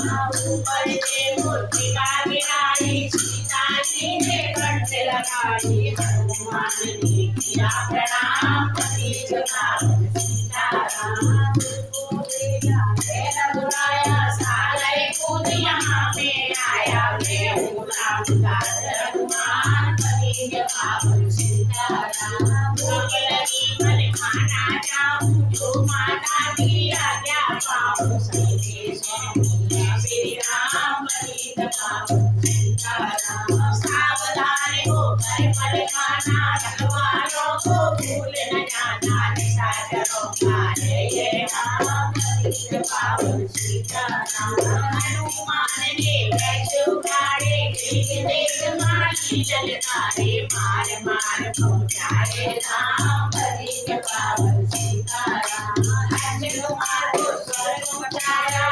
ऊपर से मूर्तिका गिराई सीता जी ने कंठ लगाई हनुमान ने किया प्रणाम पति जगावन सीताराम रघुराया सागर कूद यहाँ पे आया मैं हूँ रामदास रघुमान पति जगावन सीताराम भूख लगी मन खाना चाहूँ जो माता की आज्ञा पाऊँ सही श्री राम पति जगावन सीताराम सावधान होकर फल खाना रखवालों को भूल न जाना निशाचरों का जय राम पति जगावन सीताराम हनुमान ने बैठ उठारे देख देख मारी ललकारे मार मार पहुँचाए राम पति जगावन सीताराम अर्जुन कुमार को स्वर्ग पहुँचाया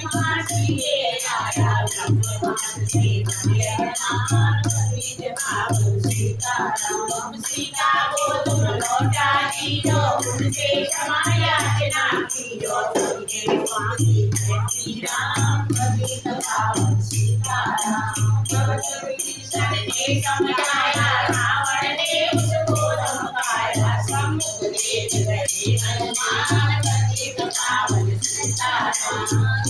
मासी आया ब्रह्मांड से बने राम पति जगावन सीताराम सीता को तुम लौटा दीजो उनसे क्षमा याचना कीजो सबके स्वामी श्री राम पति जगावन सीताराम जब विभीषण ने समझाया रावण ने उसको धमकाया सम्मुख देख रहे हनुमान पति जगावन सीताराम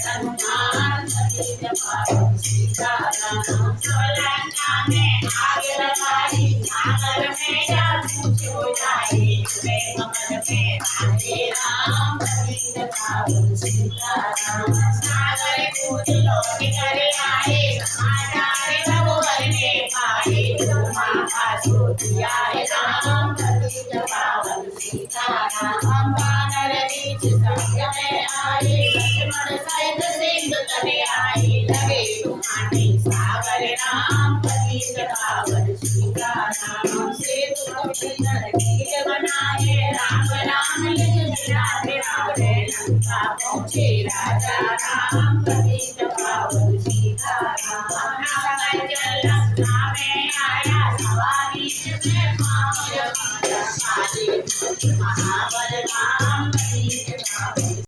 हनुमान पति जगावन सीताराम लंका में आग लगाई सागर में जादू हो जाए कमल में राधे राम पति जगावन सीताराम सागर कूद लौट कर आए समाचार रघुवर ने पाए माता सो दिया राम पति जगावन सीताराम बानर बीच संग में आए लक्ष्मण सहित सिंधु तले आए लगे तुम्हारे सागर राम पति जगावन सीताराम सेतु कपिल कील बनाए राम राम लिख राधे राधे लंका पहुँचे राजा राम पति जगावन सीताराम नागर जल लंका में आया सवारी में महाबल राम